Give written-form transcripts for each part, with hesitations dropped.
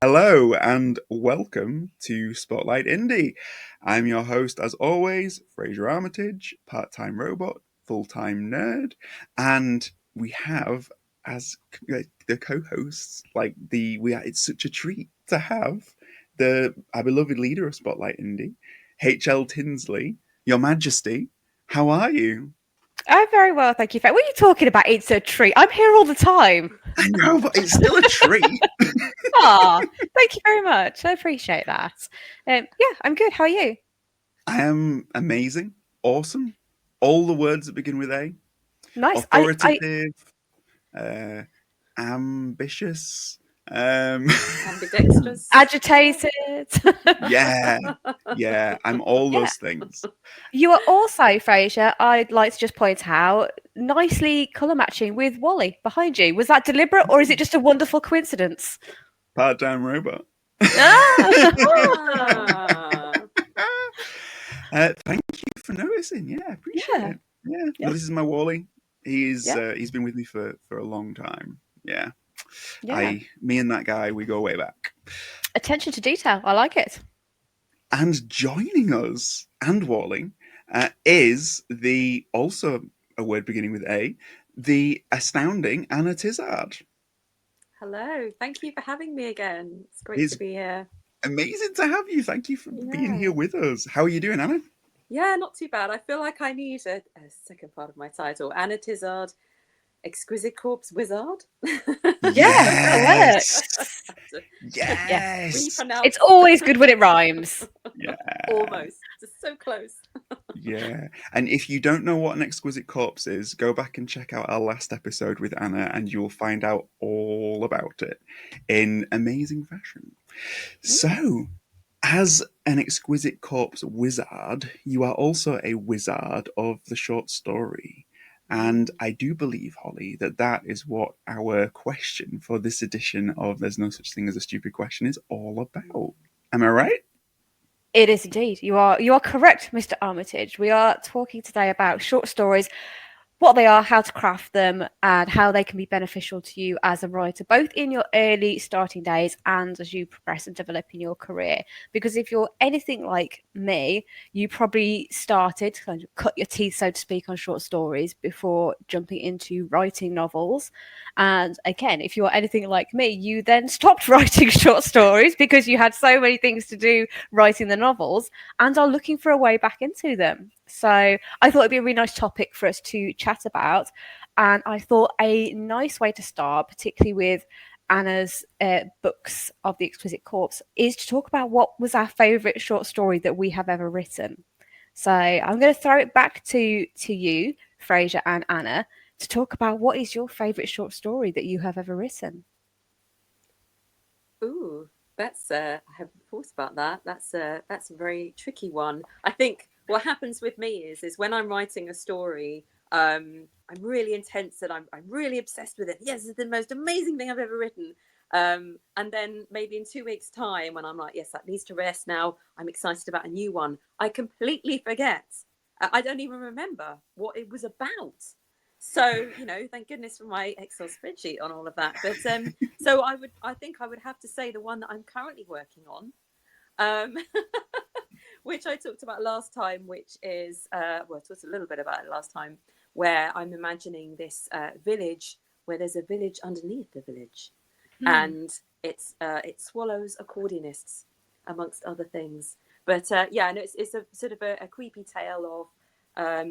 Hello and welcome to Spotlight Indie. I'm your host, as always, Frasier Armitage, part-time robot, full-time nerd, and we have as the co-hosts, it's such a treat to have our beloved leader of Spotlight Indie, HL Tinsley. Your Majesty, how are you? I'm very well, thank you. What are you talking about? It's a treat. I'm here all the time. I know, but it's still a treat. Ah, thank you very much. I appreciate that. Yeah, I'm good. How are you? I am amazing, awesome, all the words that begin with A. Nice. Authoritative, uh, ambitious. Um, Ambidextrous. Agitated. yeah, yeah, I'm all Yeah. those things. You are also, Frasier, I'd like to just point out, nicely colour matching with Wally behind you. Was that deliberate or is it just a wonderful coincidence? Part-time robot. Ah! Ah. Thank you for noticing. Yeah, I appreciate Yeah. it. Yeah, Yeah. this is my Wally. Yeah. He's been with me for a long time. Yeah, Yeah. me and that guy, we go way back. Attention to detail. I like it. And joining us and Wally is the also a word beginning with A, the astounding Anna Tizard. Hello. Thank you for having me again. It's great to It's be here. amazing to have you. Thank you for being here Yeah. with us. How are you doing, Anna? Yeah, not too bad. I feel like I need a second part of my title. Anna Tizard, Exquisite Corpse Wizard. Yeah, that Yes. works. Yeah. Yes. Repronounce. It's always good when it rhymes. Yeah. Almost. Just so close. Yeah. And if you don't know what an exquisite corpse is, go back and check out our last episode with Anna and you'll find out all about it in amazing fashion. So, as an exquisite corpse wizard, you are also a wizard of the short story. And I do believe, Holly, that that is what our question for this edition of There's No Such Thing as a Stupid Question is all about. Am I right? It is indeed. You are correct, Mr. Armitage. We are talking today about short stories, what they are, how to craft them, and how they can be beneficial to you as a writer, both in your early starting days and as you progress and develop in your career. Because if you're anything like me, you probably started to kind of cut your teeth, so to speak, on short stories before jumping into writing novels. And again, if you're anything like me, you then stopped writing short stories because you had so many things to do writing the novels and are looking for a way back into them. So I thought it'd be a really nice topic for us to chat about. And I thought a nice way to start, particularly with Anna's books of the Exquisite Corpse, is to talk about what was our favourite short story that we have ever written. So I'm going to throw it back to you, Frasier and Anna, to talk about what is your favourite short story that you have ever written. Ooh, that's I haven't thought about that. That's a very tricky one. I think what happens with me is when I'm writing a story, I'm really intense and I'm really obsessed with it. Yes, it's the most amazing thing I've ever written. And then maybe in 2 weeks' time, when I'm like, yes, that needs to rest now. I'm excited about a new one. I completely forget. I don't even remember what it was about. So thank goodness for my Excel spreadsheet on all of that. But so I think I would have to say the one that I'm currently working on, um, which I talked about last time, which is well, I talked a little bit about it last time, where I'm imagining this village where there's a village underneath the village, and it swallows accordionists amongst other things. But yeah, and it's a sort of a creepy tale of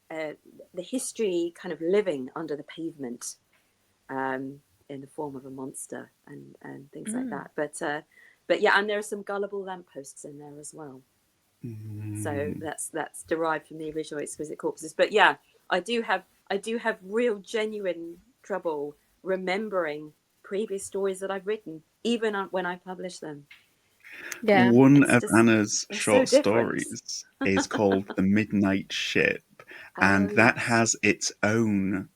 the history kind of living under the pavement, in the form of a monster and things like that. But yeah, and there are some gullible lampposts in there as well. So that's derived from the original Exquisite Corpses. But yeah, I do have real genuine trouble remembering previous stories that I've written, even when I publish them. Yeah. One It's of just Anna's they're so short different. stories is called The Midnight Ship, Oh and that yes. has its own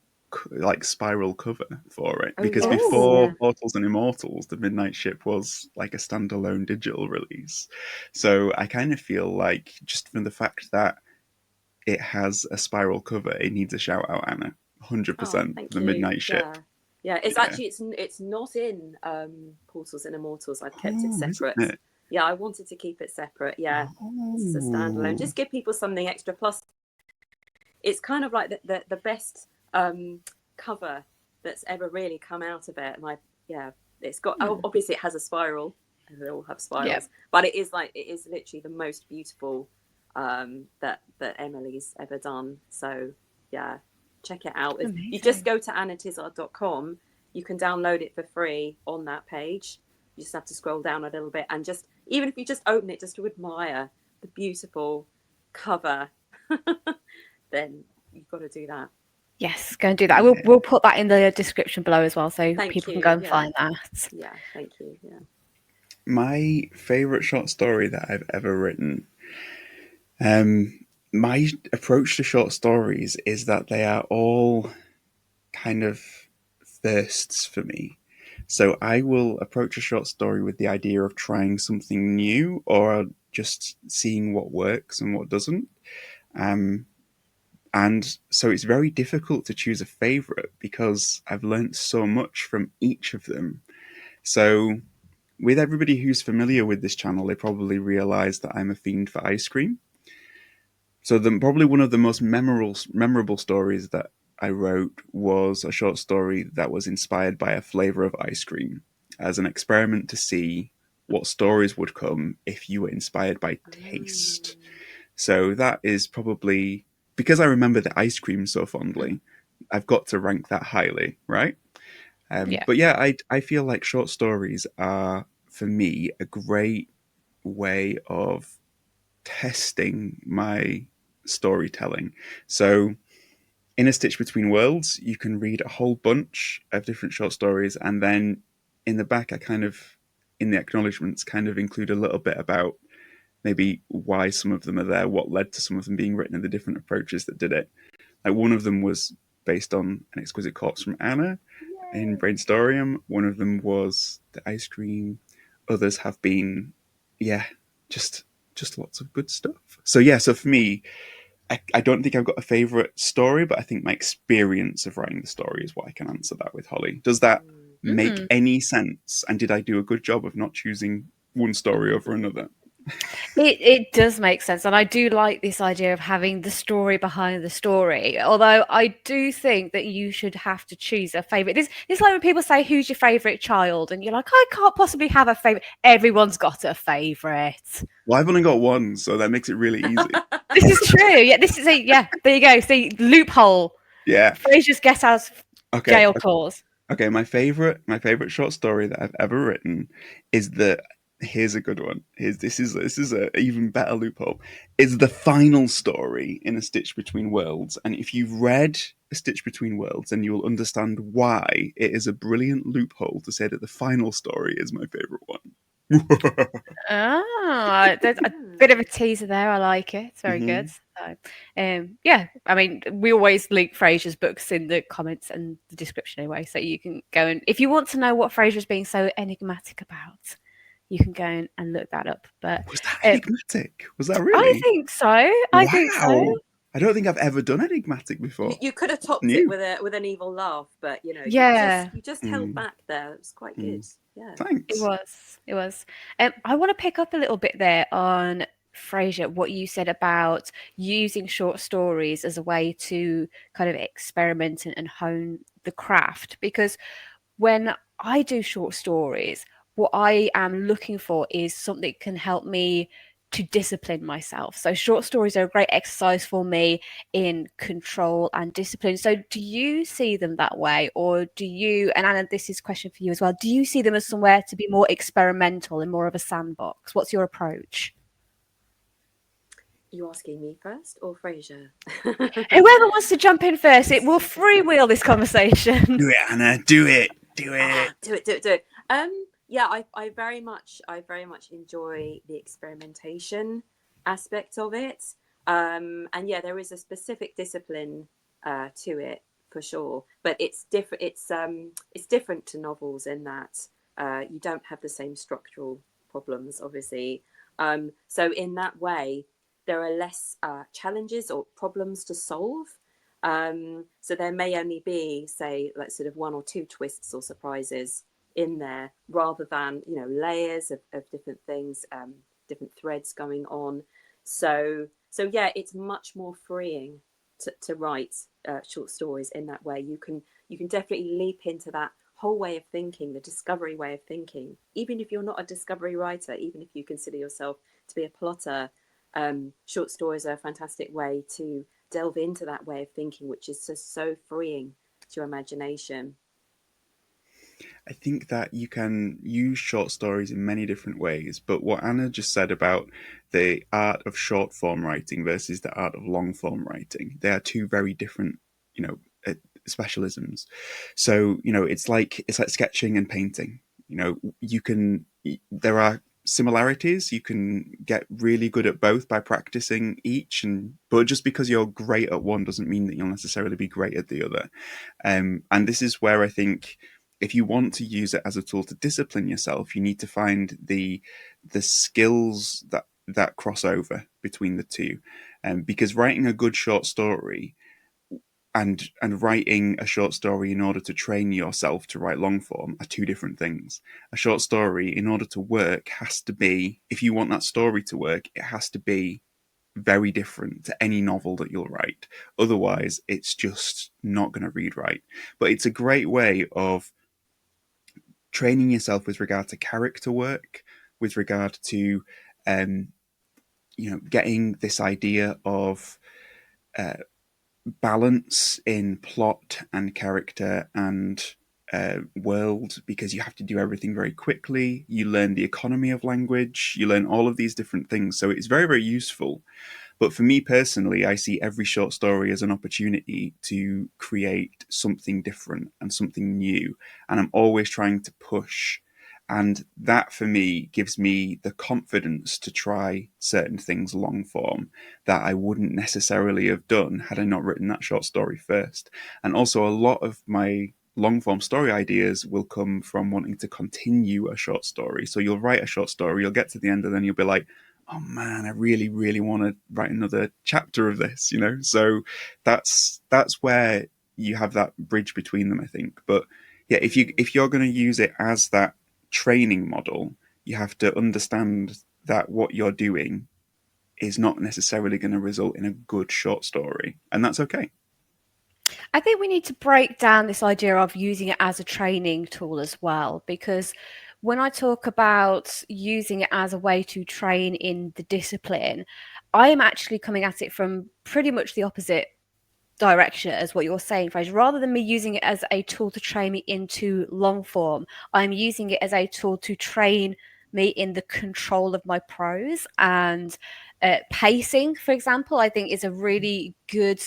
like spiral cover for it Oh because yes. before Yeah. Portals and Immortals, The Midnight Ship was like a standalone digital release. So I kind of feel like just from the fact that it has a spiral cover, it needs a shout out, Anna. Oh, 100% thank The you. Midnight Ship. Yeah. Yeah, it's Yeah. actually it's not in Portals and Immortals. I've kept it Isn't separate. it? Yeah, I wanted to keep it separate. Yeah, this is a standalone. Oh. Just give people something extra. Plus, it's kind of like the best cover that's ever really come out of it. And it's got obviously it has a spiral, and they all have spirals, but it is literally the most beautiful that Emily's ever done. So yeah, check it out. If you just go to annatizard.com, you can download it for free on that page. You just have to scroll down a little bit, and just even if you just open it just to admire the beautiful cover, then you've got to do that. Yes, go and do that. We'll put that in the description below as well, so people can go and find that. Yeah, thank you. Yeah. My favourite short story that I've ever written. My approach to short stories is that they are all kind of firsts for me. So I will approach a short story with the idea of trying something new or just seeing what works and what doesn't. And so it's very difficult to choose a favorite because I've learnt so much from each of them. So with everybody who's familiar with this channel, they probably realize that I'm a fiend for ice cream. So probably one of the most memorable stories that I wrote was a short story that was inspired by a flavor of ice cream as an experiment to see what stories would come if you were inspired by taste. So that is probably, because I remember the ice cream so fondly, I've got to rank that highly, right? But yeah, I feel like short stories are, for me, a great way of testing my storytelling. So in A Stitch Between Worlds, you can read a whole bunch of different short stories, and then in the back, in the acknowledgements, kind of include a little bit about maybe why some of them are there, what led to some of them being written, and the different approaches that did it. Like one of them was based on An Exquisite Corpse from Anna in Brainstoryum. One of them was the ice cream. Others have been, just lots of good stuff. So for me, I don't think I've got a favorite story, but I think my experience of writing the story is what I can answer that with, Holly. Does that make any sense? And did I do a good job of not choosing one story over another? It does make sense, and I do like this idea of having the story behind the story. Although I do think that you should have to choose a favorite. It's like when people say, "Who's your favorite child?" and you're like, "I can't possibly have a favorite." Everyone's got a favorite. Well, I've only got one, so that makes it really easy. This is true. Yeah, this is there you go. See, loophole. Yeah. Frasier's get out of jail clause. Okay, my favorite short story that I've ever written is here's a good one. This is a even better loophole. Is the final story in A Stitch Between Worlds, and if you've read A Stitch Between Worlds, then you will understand why it is a brilliant loophole to say that the final story is my favorite one. There's a bit of a teaser there. I like it. It's very good. So, I mean, we always link Frasier's books in the comments and the description anyway, so you can go and if you want to know what Frasier's being so enigmatic about, you can go and look that up. But was that enigmatic? Was that really? I think so. I think so. I don't think I've ever done enigmatic before. You could have topped it with an evil laugh, but you just held back there. It was quite good. Yeah, thanks. It was. I want to pick up a little bit there on Frasier, what you said about using short stories as a way to kind of experiment and hone the craft. Because when I do short stories, what I am looking for is something that can help me to discipline myself. So short stories are a great exercise for me in control and discipline. So do you see them that way, or do you, and Anna, this is a question for you as well, do you see them as somewhere to be more experimental and more of a sandbox? What's your approach? You asking me first or Frasier? Whoever wants to jump in first, it will freewheel this conversation. Do it, Anna. Do it. Do it. Yeah, I very much enjoy the experimentation aspect of it. And yeah, there is a specific discipline to it for sure, but it's different. It's different to novels in that you don't have the same structural problems, obviously. So in that way, there are less challenges or problems to solve. So there may only be, say, like sort of 1 or 2 twists or surprises in there, rather than, you know, layers of different things, different threads going on. So yeah, it's much more freeing to write short stories in that way. You can definitely leap into that whole way of thinking, the discovery way of thinking, even if you're not a discovery writer, even if you consider yourself to be a plotter. Short stories are a fantastic way to delve into that way of thinking, which is just so freeing to your imagination. I think that you can use short stories in many different ways, but what Anna just said about the art of short form writing versus the art of long form writing, they are two very different, you know, specialisms. So, you know, it's like sketching and painting. You know, there are similarities. You can get really good at both by practicing each, and but just because you're great at one doesn't mean that you'll necessarily be great at the other. And this is where I think if you want to use it as a tool to discipline yourself, you need to find the skills that cross over between the two. Because writing a good short story and writing a short story in order to train yourself to write long form are two different things. A short story, in order to work, has to be, if you want that story to work, it has to be very different to any novel that you'll write. Otherwise, it's just not going to read right. But it's a great way of training yourself with regard to character work, with regard to um, getting this idea of uh, balance in plot and character and world, because you have to do everything very quickly. You learn the economy of language, you learn all of these different things. So it's very, very useful. But for me personally, I see every short story as an opportunity to create something different and something new. And I'm always trying to push. And that for me gives me the confidence to try certain things long form that I wouldn't necessarily have done had I not written that short story first. And also, a lot of my long form story ideas will come from wanting to continue a short story. So you'll write a short story, you'll get to the end, and then you'll be like, oh man, I really, really want to write another chapter of this, you know? So that's where you have that bridge between them, I think. But yeah, if you're going to use it as that training model, you have to understand that what you're doing is not necessarily going to result in a good short story, and that's okay. I think we need to break down this idea of using it as a training tool as well, because when I talk about using it as a way to train in the discipline, I am actually coming at it from pretty much the opposite direction as what you're saying, Fraser. Rather than me using it as a tool to train me into long form, I'm using it as a tool to train me in the control of my prose and pacing, for example. I think is a really good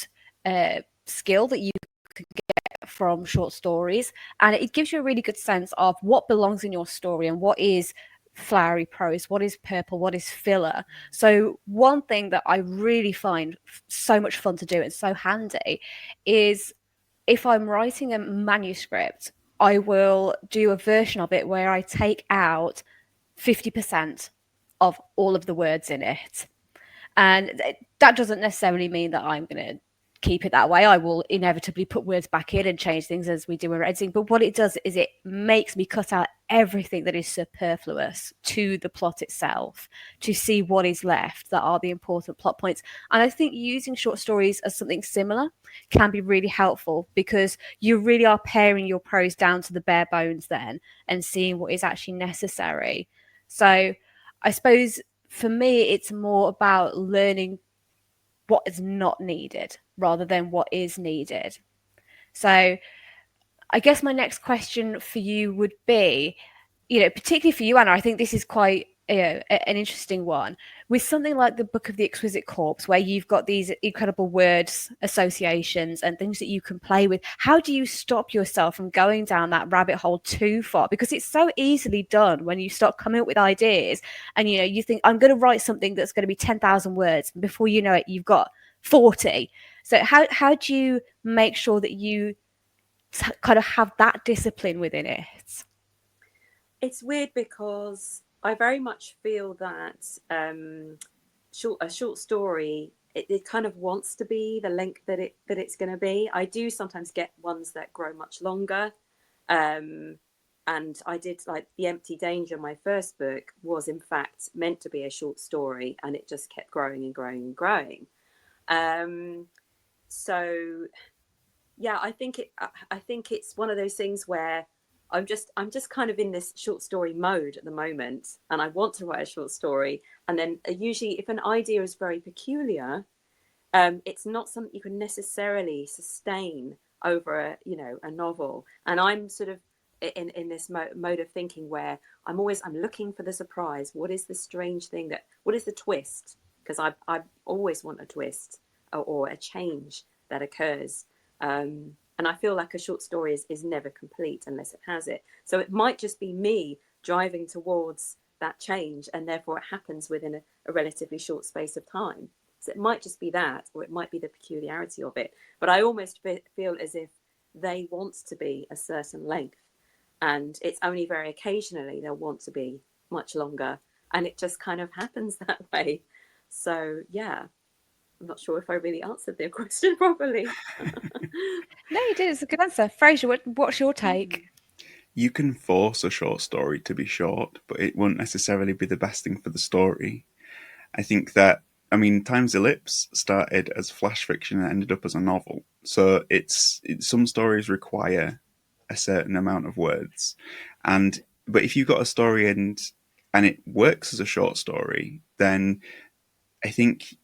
skill that you could get from short stories, and it gives you a really good sense of what belongs in your story and what is flowery prose, what is purple, what is filler. So one thing that I really find so much fun to do and so handy is if I'm writing a manuscript, I will do a version of it where I take out 50% of all of the words in it. And that doesn't necessarily mean that I'm going to keep it that way. I will inevitably put words back in and change things as we do when we're editing. But what it does is it makes me cut out everything that is superfluous to the plot itself to see what is left that are the important plot points. And I think using short stories as something similar can be really helpful, because you really are paring your prose down to the bare bones then and seeing what is actually necessary. So I suppose for me, it's more about learning what is not needed rather than what is needed. So I guess my next question for you would be, particularly for you, Anna, I think this is quite an interesting one. With something like the Book of the Exquisite Corpse, where you've got these incredible words, associations, and things that you can play with, how do you stop yourself from going down that rabbit hole too far? Because it's so easily done when you start coming up with ideas and, you think, I'm going to write something that's going to be 10,000 words. And before you know it, you've got 40. So how do you make sure that you kind of have that discipline within it? It's weird because I very much feel that a short story it kind of wants to be the length that it's going to be. I do sometimes get ones that grow much longer. And I did, like, The Empty Danger, my first book, was in fact meant to be a short story, and it just kept growing and growing and growing. So yeah, I think it's one of those things where I'm just kind of in this short story mode at the moment, and I want to write a short story. And then usually, if an idea is very peculiar, it's not something you can necessarily sustain over a novel. And I'm sort of in this mode of thinking where I'm looking for the surprise. What is the strange thing what is the twist? Because I always want a twist or a change that occurs. And I feel like a short story is never complete unless it has it. So it might just be me driving towards that change, and therefore it happens within a relatively short space of time. So it might just be that, or it might be the peculiarity of it. But I almost feel as if they want to be a certain length, and it's only very occasionally they'll want to be much longer, and it just kind of happens that way. So yeah, I'm not sure if I really answered their question properly. No, you did. It's a good answer. Frasier, what's your take? You can force a short story to be short, but it won't necessarily be the best thing for the story. I think that, I mean, Time's Ellipse started as flash fiction and ended up as a novel. So some stories require a certain amount of words, but if you've got a story and it works as a short story, then I think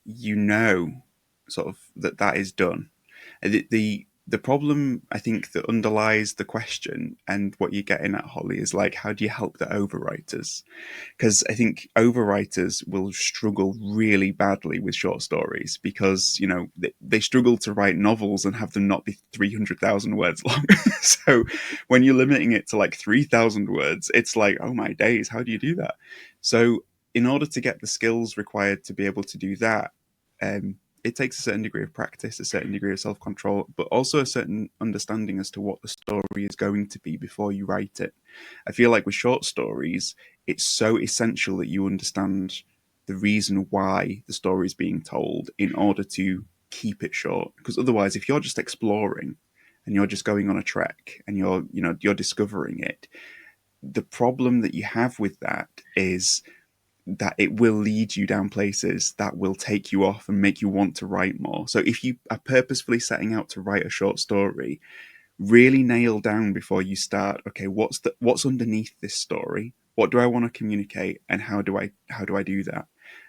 sort of that is done. The problem, I think, that underlies the question and what you're getting at, Holly, is like, how do you help the overwriters? Because I think overwriters will struggle really badly with short stories because, they struggle to write novels and have them not be 300,000 words long. So when you're limiting it to like 3,000 words, it's like, oh my days, how do you do that? So in order to get the skills required to be able to do that, it takes a certain degree of practice, a certain degree of self-control, but also a certain understanding as to what the story is going to be before you write it. I feel like with short stories, it's so essential that you understand the reason why the story is being told in order to keep it short. Because otherwise, if you're just exploring and you're just going on a trek and you're discovering it, the problem that you have with that is that it will lead you down places that will take you off and make you want to write more. So if you are purposefully setting out to write a short story, really nail down before you start, okay, what's underneath this story? What do I want to communicate, and how do I do that?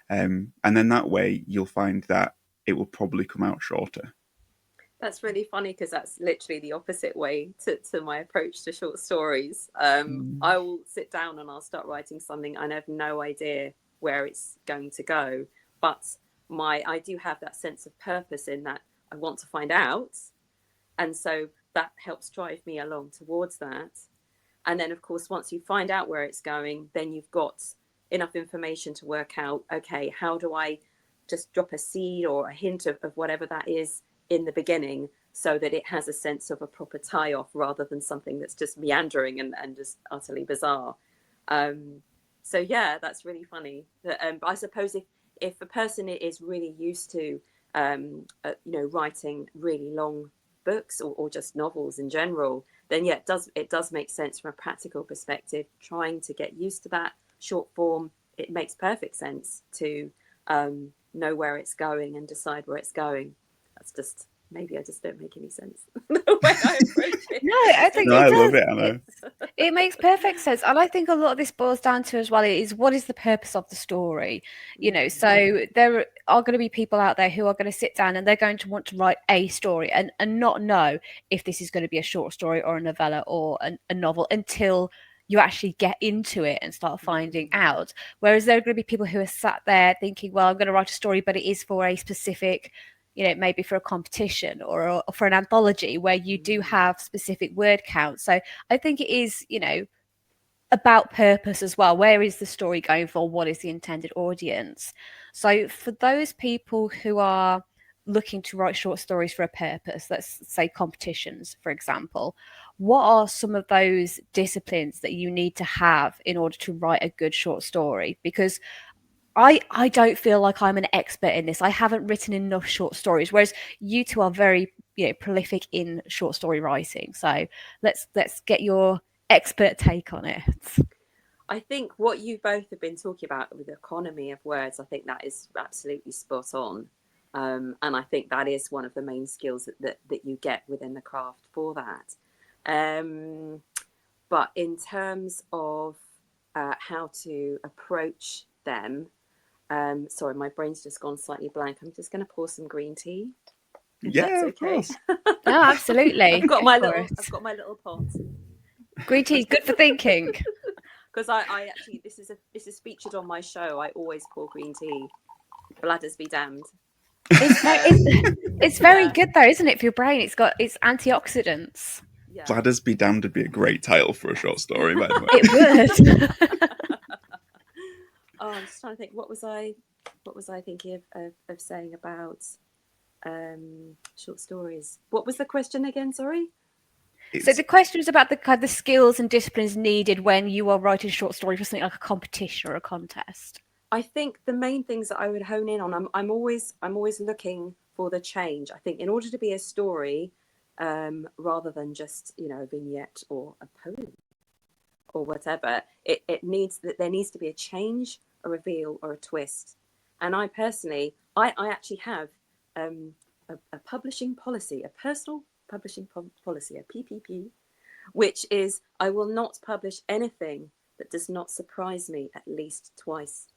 And then that way you'll find that it will probably come out shorter. That's really funny because that's literally the opposite way to my approach to short stories. I will sit down and I'll start writing something and I have no idea where it's going to go. But I do have that sense of purpose in that I want to find out. And so that helps drive me along towards that. And then, of course, once you find out where it's going, then you've got enough information to work out, okay, how do I just drop a seed or a hint of whatever that is in the beginning so that it has a sense of a proper tie-off rather than something that's just meandering and just utterly bizarre. So yeah, that's really funny. But I suppose if a person is really used to writing really long books or just novels in general, then yeah, it does make sense from a practical perspective. Trying to get used to that short form, it makes perfect sense to know where it's going and decide where it's going. That's just, maybe I just don't make any sense the way I approach it. No, I think I it does. love it, Anna. It makes perfect sense. And I think a lot of this boils down to as well is, what is the purpose of the story? So there are going to be people out there who are going to sit down and they're going to want to write a story and not know if this is going to be a short story or a novella or a novel until you actually get into it and start finding out. Whereas there are going to be people who are sat there thinking, well, I'm going to write a story, but it is for a specific, maybe for a competition or for an anthology where you do have specific word counts. So I think it is, about purpose as well. Where is the story going for? What is the intended audience? So for those people who are looking to write short stories for a purpose, let's say competitions, for example, what are some of those disciplines that you need to have in order to write a good short story? Because I don't feel like I'm an expert in this. I haven't written enough short stories, whereas you two are very prolific in short story writing. So let's get your expert take on it. I think what you both have been talking about with the economy of words, I think that is absolutely spot on. And I think that is one of the main skills that you get within the craft for that. But in terms of how to approach them, sorry, my brain's just gone slightly blank. I'm just going to pour some green tea, if that's Yeah, of okay. course. No, absolutely. I've got my little pot. Green tea is good for thinking. Because I actually this is featured on my show. I always pour green tea. Bladders be damned. It's very good though, isn't it, for your brain? It's antioxidants. Yeah. Bladders be damned would be a great title for a short story, by the way. It would. I'm just trying to think. What was I thinking of saying about short stories? What was the question again? Sorry. So the question is about the skills and disciplines needed when you are writing a short story for something like a competition or a contest. I think the main things that I would hone in on, I'm always looking for the change. I think in order to be a story, rather than just a vignette or a poem or whatever, there needs to be a change, a reveal, or a twist. And I personally, I actually have a publishing policy, a personal publishing policy, a PPP, which is I will not publish anything that does not surprise me at least twice.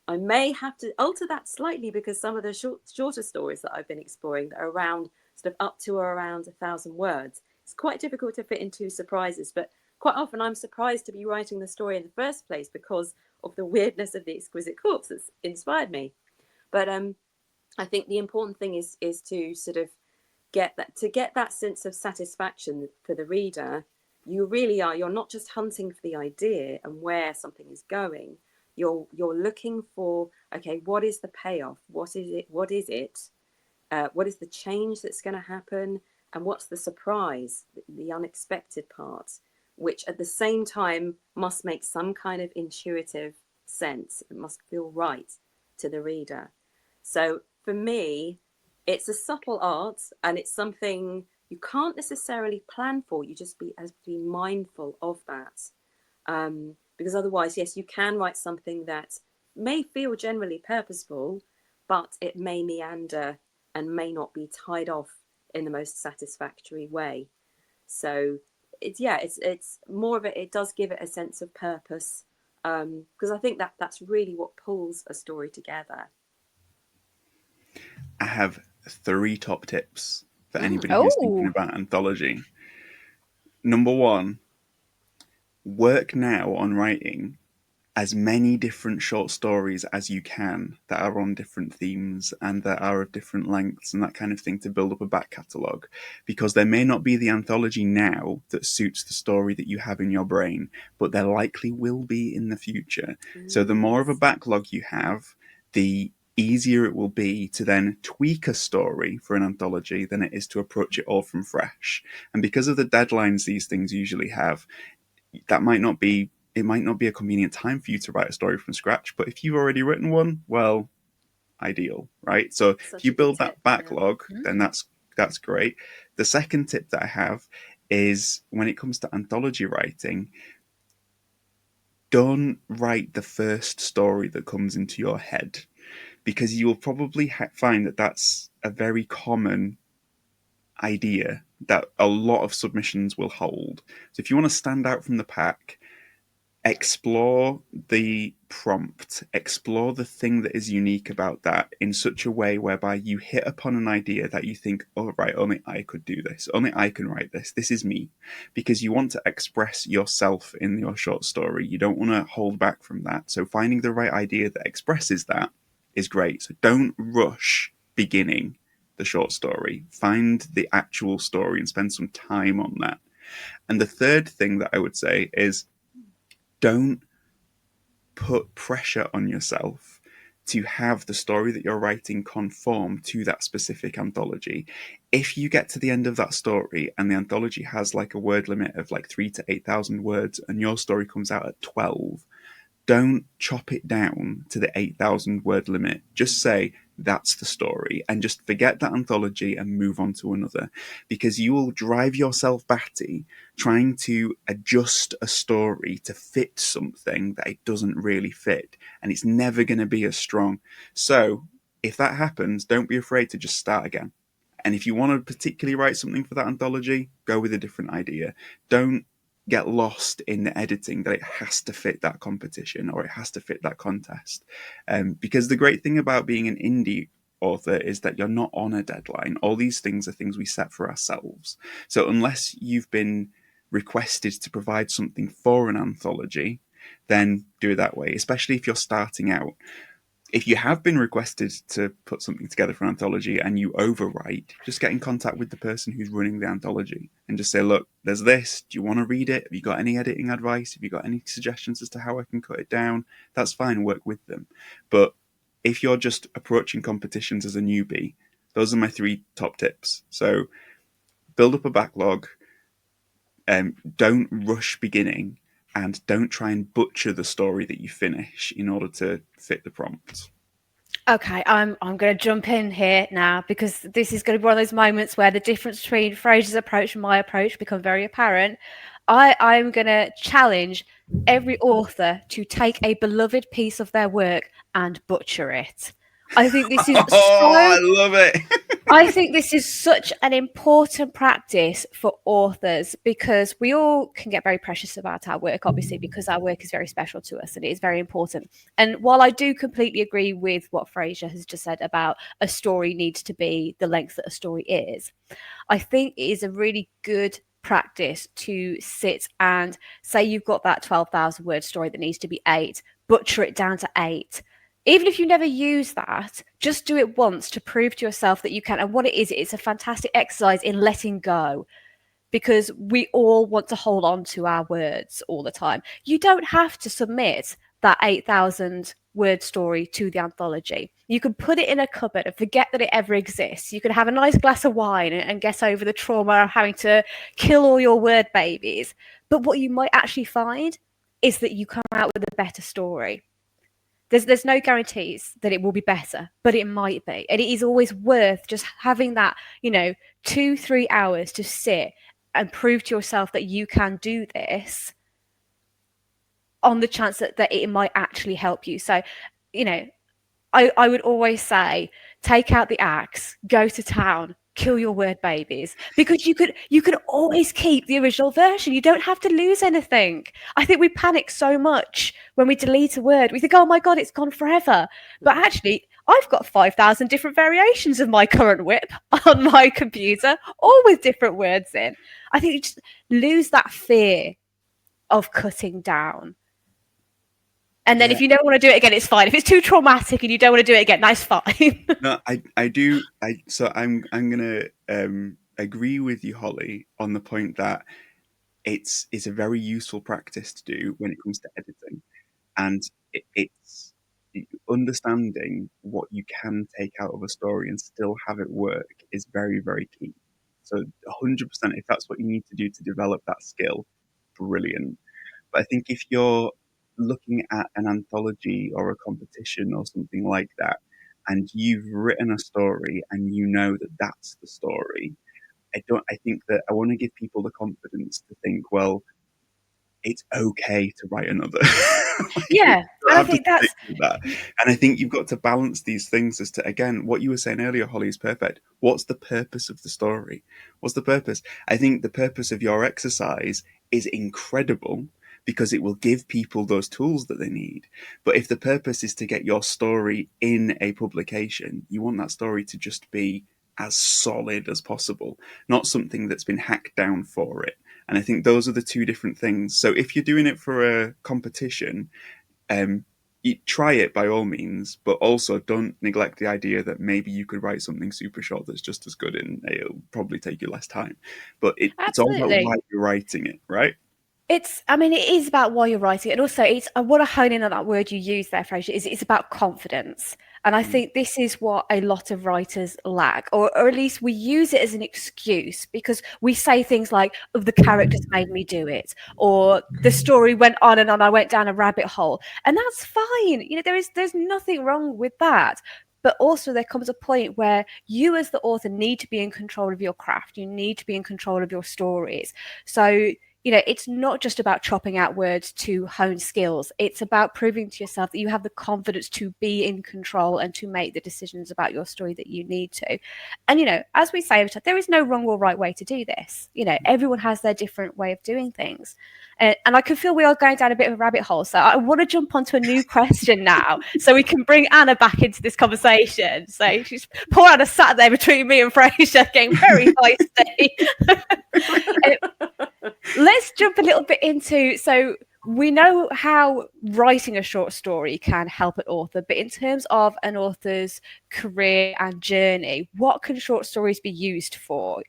I may have to alter that slightly because some of the shorter stories that I've been exploring that are around sort of up to or around 1,000 words, it's quite difficult to fit into surprises, but quite often I'm surprised to be writing the story in the first place because of the weirdness of the exquisite corpse that's inspired me. But I think the important thing is to sort of get that sense of satisfaction for the reader. You really are, you're not just hunting for the idea and where something is going. You're looking for, okay, what is the payoff? What is it? What is the change that's going to happen? And what's the surprise, the unexpected part, which at the same time must make some kind of intuitive sense. It must feel right to the reader. So for me, it's a subtle art, and it's something you can't necessarily plan for. You just have to be mindful of that. Because otherwise, yes, you can write something that may feel generally purposeful, but it may meander and may not be tied off in the most satisfactory way. So it's more of it does give it a sense of purpose, because I think that's really what pulls a story together. I have 3 top tips for anybody who's thinking about anthology. Number 1, work now on writing as many different short stories as you can that are on different themes and that are of different lengths and that kind of thing to build up a back catalogue, because there may not be the anthology now that suits the story that you have in your brain, but there likely will be in the future. So the more of a backlog you have, the easier it will be to then tweak a story for an anthology than it is to approach it all from fresh. And because of the deadlines these things usually have, it might not be a convenient time for you to write a story from scratch, but if you've already written one, well, ideal, right? So if you build that backlog, then that's great. The second tip that I have is when it comes to anthology writing, don't write the first story that comes into your head, because you will probably find that that's a very common idea that a lot of submissions will hold. So if you want to stand out from the pack, explore the prompt, explore the thing that is unique about that in such a way whereby you hit upon an idea that you think, oh, right, only I could do this, only I can write this is me. Because you want to express yourself in your short story. You don't want to hold back from that. So finding the right idea that expresses that is great. So don't rush beginning the short story. Find the actual story and spend some time on that. And the third thing that I would say is, don't put pressure on yourself to have the story that you're writing conform to that specific anthology. If you get to the end of that story and the anthology has like a word limit of like 3,000 to 8,000 words and your story comes out at 12, don't chop it down to the 8,000 word limit. Just say, that's the story, and just forget that anthology and move on to another, because you will drive yourself batty trying to adjust a story to fit something that it doesn't really fit, and it's never going to be as strong. So if that happens, don't be afraid to just start again. And if you want to particularly write something for that anthology, go with a different idea. Don't get lost in the editing that it has to fit that competition or it has to fit that contest. Because the great thing about being an indie author is that you're not on a deadline. All these things are things we set for ourselves. So unless you've been requested to provide something for an anthology, then do it that way, especially if you're starting out. If you have been requested to put something together for an anthology and you overwrite, just get in contact with the person who's running the anthology and just say, look, there's this. Do you want to read it? Have you got any editing advice? Have you got any suggestions as to how I can cut it down? That's fine. Work with them. But if you're just approaching competitions as a newbie, those are my 3 top tips. So build up a backlog. Don't rush beginning. And don't try and butcher the story that you finish in order to fit the prompt. Okay, I'm going to jump in here now, because this is going to be one of those moments where the difference between Frasier's approach and my approach become very apparent. I'm going to challenge every author to take a beloved piece of their work and butcher it. I think this is I love it. I think this is such an important practice for authors, because we all can get very precious about our work, obviously, because our work is very special to us and it is very important. And while I do completely agree with what Frasier has just said about a story needs to be the length that a story is, I think it is a really good practice to sit and say you've got that 12,000 word story that needs to be 8, butcher it down to 8. Even if you never use that, just do it once to prove to yourself that you can. And what it is, it's a fantastic exercise in letting go, because we all want to hold on to our words all the time. You don't have to submit that 8,000 word story to the anthology. You can put it in a cupboard and forget that it ever exists. You can have a nice glass of wine and get over the trauma of having to kill all your word babies. But what you might actually find is that you come out with a better story. There's no guarantees that it will be better, but it might be. And it is always worth just having that, 2-3 hours to sit and prove to yourself that you can do this, on the chance that it might actually help you. So, I would always say, take out the axe, go to town, kill your word babies, because you could always keep the original version. You don't have to lose anything. I think we panic so much when we delete a word. We think, oh my God, it's gone forever. But actually, I've got 5,000 different variations of my current whip on my computer, all with different words in. I think you just lose that fear of cutting down. And then if you don't want to do it again, it's fine. If it's too traumatic and you don't want to do it again, that's fine. No, I do. So I'm gonna agree with you, Holly, on the point that it's a very useful practice to do when it comes to editing, and it's understanding what you can take out of a story and still have it work is very, very key. So 100%, if that's what you need to do to develop that skill, brilliant. But I think if you're looking at an anthology or a competition or something like that, and you've written a story and you know that that's the story, I think that I want to give people the confidence to think, well, it's okay to write another. Yeah, and I think that's that. And I think you've got to balance these things as to, again, what you were saying earlier, Holly, is perfect. What's the purpose of the story? What's the purpose? I think the purpose of your exercise is incredible, because it will give people those tools that they need. But if the purpose is to get your story in a publication, you want that story to just be as solid as possible, not something that's been hacked down for it. And I think those are the 2 different things. So if you're doing it for a competition, you try it by all means, but also don't neglect the idea that maybe you could write something super short that's just as good, and it'll probably take you less time. But it's all about why you're writing it, right? I mean, it is about why you're writing. And also, I want to hone in on that word you used there, Frasier, is it's about confidence. And I think this is what a lot of writers lack, or at least we use it as an excuse because we say things like, oh, the characters made me do it, or the story went on and on, I went down a rabbit hole. And that's fine. There's nothing wrong with that. But also there comes a point where you as the author need to be in control of your craft. You need to be in control of your stories. So it's not just about chopping out words to hone skills. It's about proving to yourself that you have the confidence to be in control and to make the decisions about your story that you need to. And, as we say, there is no wrong or right way to do this. Everyone has their different way of doing things. And I can feel we are going down a bit of a rabbit hole. So I want to jump onto a new question now so we can bring Anna back into this conversation. So she's poor Anna sat there between me and Frasier getting very feisty. Let's jump a little bit into, so we know how writing a short story can help an author, but in terms of an author's career and journey, what can short stories be used for?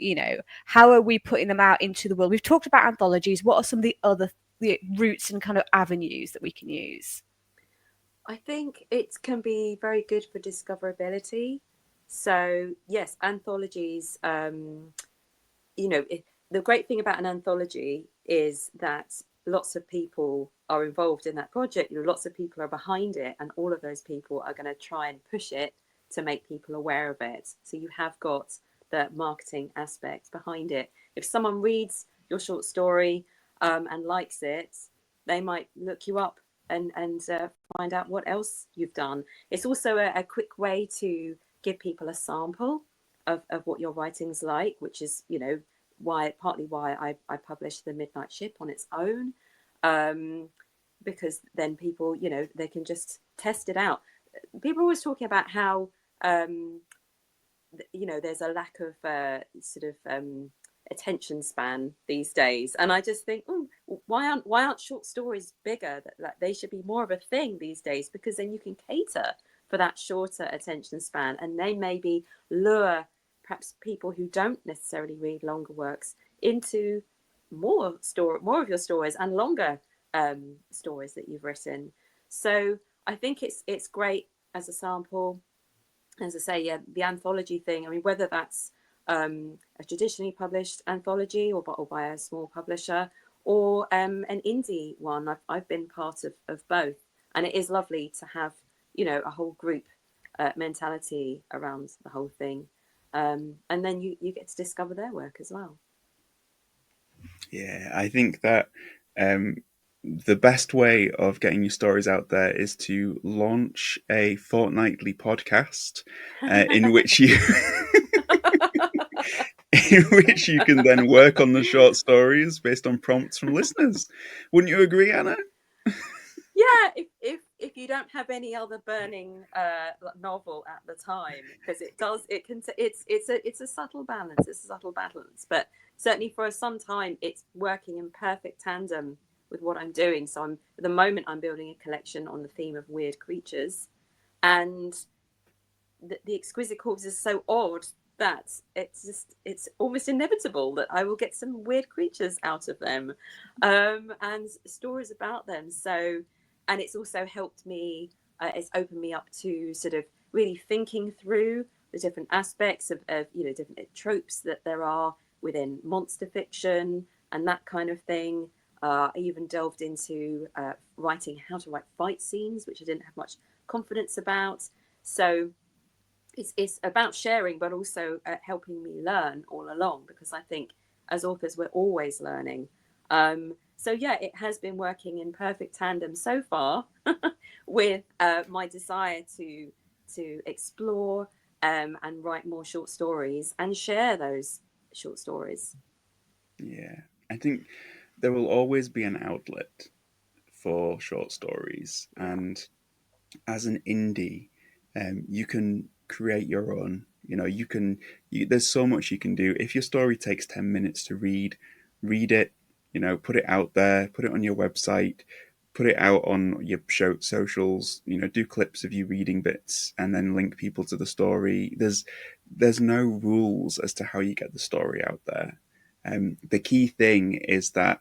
How are we putting them out into the world? We've talked about anthologies. What are some of the other routes and kind of avenues that we can use? I think it can be very good for discoverability. So yes, anthologies, the great thing about an anthology is that lots of people are involved in that project. Lots of people are behind it, and all of those people are going to try and push it to make people aware of it. So you have got the marketing aspect behind it. If someone reads your short story and likes it, they might look you up and find out what else you've done. It's also a quick way to give people a sample of what your writing's like, which is, partly why I published The Midnight Ship on its own, because then people, they can just test it out. People are always talking about how, there's a lack of attention span these days, and I just think, why aren't short stories bigger? That they should be more of a thing these days, because then you can cater for that shorter attention span, and they maybe lure perhaps people who don't necessarily read longer works into more of your stories and longer stories that you've written. So I think it's great as a sample. As I say, yeah, the anthology thing. I mean, whether that's a traditionally published anthology or by a small publisher, or an indie one, I've been part of both, and it is lovely to have a whole group mentality around the whole thing. And then you get to discover their work as well. Yeah, I think that the best way of getting your stories out there is to launch a fortnightly podcast in which you in which you can then work on the short stories based on prompts from listeners. Wouldn't you agree, Anna? Yeah, if you don't have any other burning novel at the time, because it's a subtle balance, but certainly for some time it's working in perfect tandem with what I'm doing. So at the moment I'm building a collection on the theme of weird creatures, and the Exquisite Corpse is so odd that it's almost inevitable that I will get some weird creatures out of them, and stories about them. So, and it's also helped me, it's opened me up to sort of really thinking through the different aspects of different tropes that there are within monster fiction and that kind of thing. I even delved into writing how to write fight scenes, which I didn't have much confidence about. So it's about sharing, but also helping me learn all along, because I think as authors we're always learning. So yeah, it has been working in perfect tandem so far with my desire to explore and write more short stories and share those short stories. Yeah, I think there will always be an outlet for short stories, and as an indie, you can create your own. There's so much you can do. If your story takes 10 minutes to read it. Put it out there, put it on your website, put it out on your socials. Do clips of you reading bits, and then link people to the story. There's no rules as to how you get the story out there. The key thing is that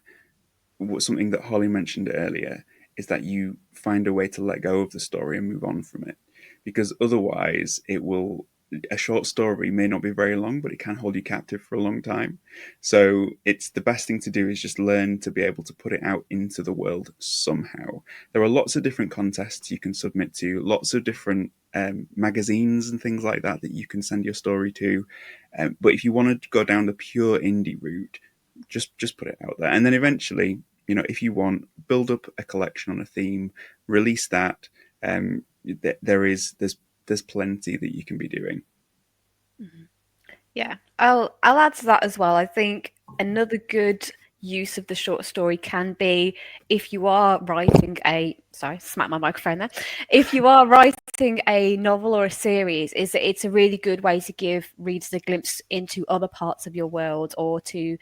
something that Holly mentioned earlier is that you find a way to let go of the story and move on from it, because otherwise it will. A short story may not be very long, but it can hold you captive for a long time. So it's the best thing to do is just learn to be able to put it out into the world somehow. There are lots of different contests you can submit to, lots of different magazines and things like that that you can send your story to. But if you want to go down the pure indie route, just put it out there, and then eventually, if you want, build up a collection on a theme, release that. There's plenty that you can be doing. Yeah, I'll add to that as well. I think another good use of the short story can be if you are writing smack my microphone there. If you are writing a novel or a series, is that it's a really good way to give readers a glimpse into other parts of your world, or to,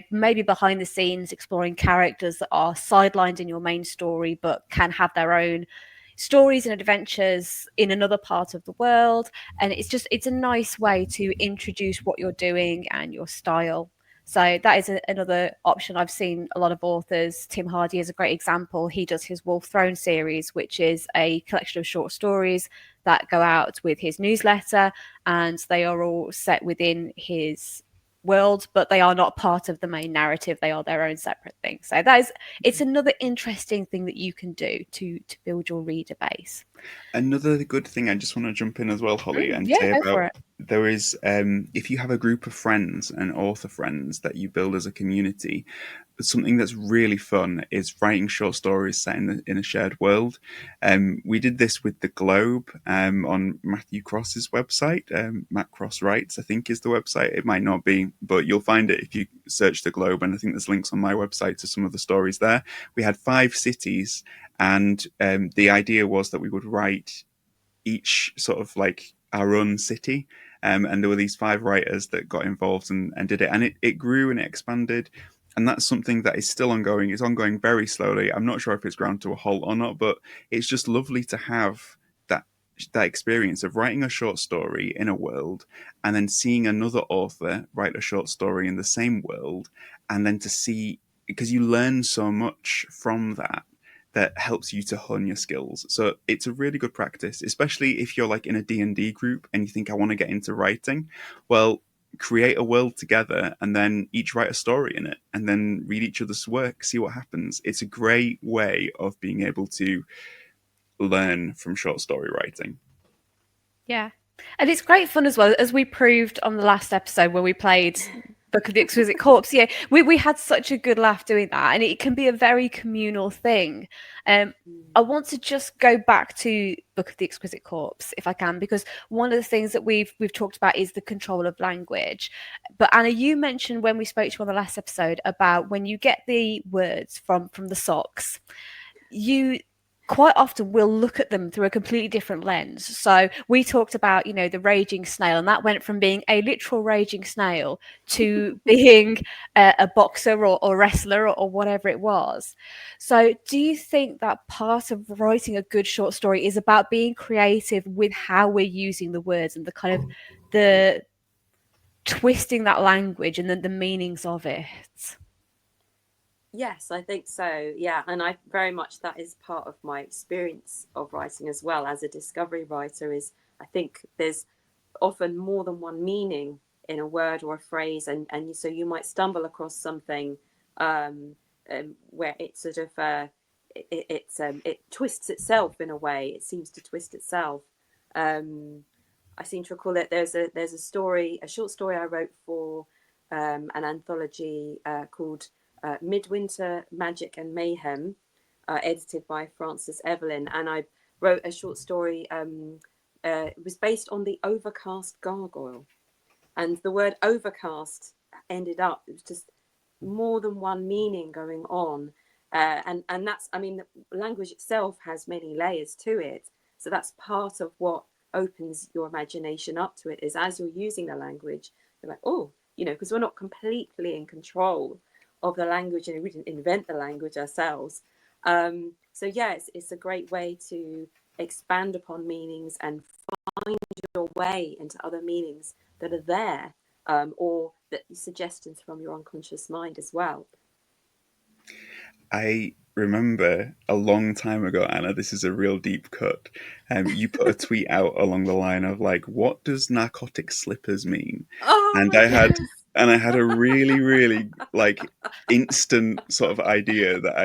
maybe behind the scenes, exploring characters that are sidelined in your main story but can have their own stories and adventures in another part of the world. And it's a nice way to introduce what you're doing and your style. So that is another option. I've seen a lot of authors. Tim Hardy is a great example. He does his Wolf Throne series, which is a collection of short stories that go out with his newsletter, and they are all set within his world, but they are not part of the main narrative. They are their own separate thing. So it's another interesting thing that you can do to build your reader base. Another good thing I just want to jump in as well, Holly, and Yeah, say go about for it. there is, if you have a group of friends and author friends that you build as a community, something that's really fun is writing short stories set in a shared world. We did this with The Globe on Matthew Cross's website. Matt Cross Writes, I think, is the website. It might not be, but you'll find it if you search The Globe, and I think there's links on my website to some of the stories there. We had 5 cities, and the idea was that we would write each sort of like our own city. And there were these 5 writers that got involved and did it. And it grew and it expanded. And that's something that is still ongoing. It's ongoing very slowly. I'm not sure if it's ground to a halt or not, but it's just lovely to have that experience of writing a short story in a world and then seeing another author write a short story in the same world, and then to see, because you learn so much from that helps you to hone your skills. So it's a really good practice, especially if you're like in a D&D group and you think, I want to get into writing. Well, create a world together and then each write a story in it and then read each other's work, see what happens. It's a great way of being able to learn from short story writing. Yeah. And it's great fun as well, as we proved on the last episode where we played Book of the Exquisite Corpse. Yeah, we had such a good laugh doing that, and it can be a very communal thing. I want to just go back to Book of the Exquisite Corpse, if I can, because one of the things that we've talked about is the control of language. But Anna, you mentioned when we spoke to you on the last episode about when you get the words from the socks, you quite often will look at them through a completely different lens. So we talked about, the raging snail, and that went from being a literal raging snail to being a boxer or wrestler or whatever it was. So do you think that part of writing a good short story is about being creative with how we're using the words and the kind of the twisting that language and then the meanings of it? Yes, I think so. Yeah. And I very much, that is part of my experience of writing as well as a discovery writer, is I think there's often more than one meaning in a word or a phrase. And so you might stumble across something where it sort of, it twists itself in a way. It seems to twist itself. I seem to recall that there's a story, a short story I wrote for an anthology called Midwinter Magic and Mayhem, edited by Frances Evelyn, and I wrote a short story. It was based on the overcast gargoyle, and the word overcast ended up, it was just more than one meaning going on, and that's, I mean, the language itself has many layers to it, so that's part of what opens your imagination up to it, is as you're using the language, you're like, oh, because we're not completely in control of the language, and we didn't invent the language ourselves. So yeah, it's a great way to expand upon meanings and find your way into other meanings that are there, or that suggestions from your unconscious mind as well. I remember a long time ago, Anna, this is a real deep cut. You put a tweet out along the line of like, what does narcotic slippers mean? Oh And my I had goodness. and I had a really, really like instant sort of idea that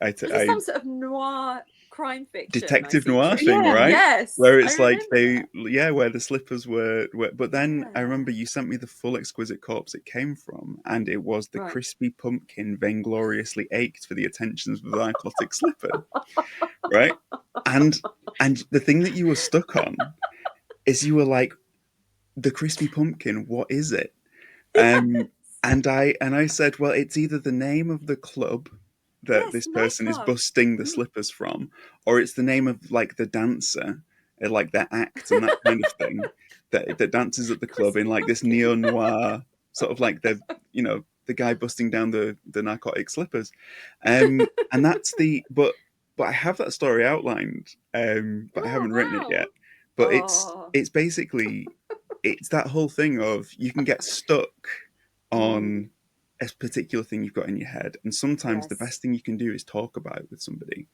Was it some sort of noir crime fiction I detective seem noir to thing, Yeah. right? Yes, Where I it's like remember that. where the slippers were. But then I Yeah. remember you sent me the full exquisite corpse it came from, and it was the Right. crispy pumpkin vaingloriously ached for the attentions of the narcotic slipper, right? And the thing that you were stuck on is you were like, the crispy pumpkin, what is it? Yes. Um, and I said, well, it's either the name of the club that Yes, this person is nightclub. busting the Mm. slippers from, or it's the name of like the dancer, like their act and that kind of thing that dances at the club in Crispy like this pumpkin. neo noir sort of like the guy busting down the narcotic slippers, and that's the but I have that story outlined, but I Oh haven't written it wow. yet. But Oh. it's basically it's that whole thing of you can get stuck Mm. on a particular thing you've got in your head, and sometimes the Yes. best thing you can do is talk about it with somebody,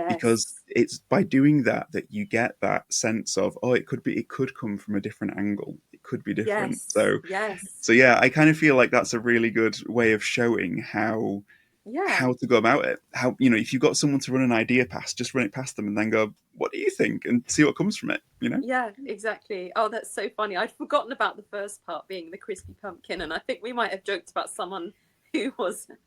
because Yes. it's by doing that that you get that sense of, oh, it could come from a different angle, it could be different. Yes. So Yes. yeah, I kind of feel like that's a really good way of showing Yeah. how to go about it. How, if you've got someone to run an idea past, just run it past them and then go, what do you think, and see what comes from it. Yeah, exactly. Oh, that's so funny. I'd forgotten about the first part being the crispy pumpkin, and I think we might have joked about someone who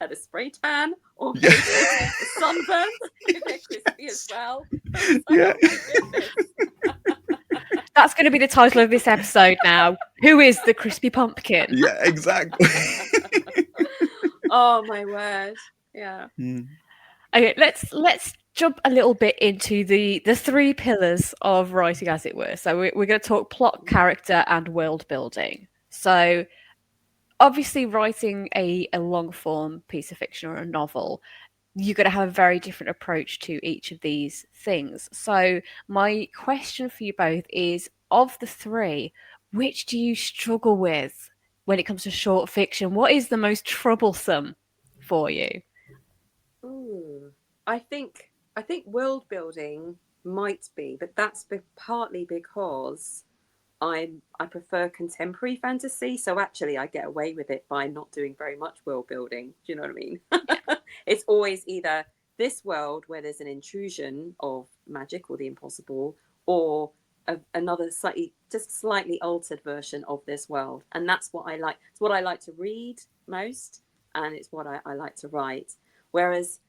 had a spray tan or Yeah. maybe a sunburn if they're crispy as well. I was like, Yeah. oh my goodness. That's going to be the title of this episode now. Who is the crispy pumpkin? Yeah, exactly. Oh my word. Yeah. Okay, let's jump a little bit into the three pillars of writing, as it were. So we're going to talk plot, character, and world building. So obviously, writing a long form piece of fiction or a novel, you're going to have a very different approach to each of these things. So my question for you both is: of the three, which do you struggle with when it comes to short fiction? What is the most troublesome for you? Ooh. I think world building might be, but that's partly because I prefer contemporary fantasy, so actually I get away with it by not doing very much world building. Do you know what I mean? It's always either this world where there's an intrusion of magic or the impossible, or another slightly altered version of this world, and that's what I like. It's what I like to read most, and it's what I like to write. Whereas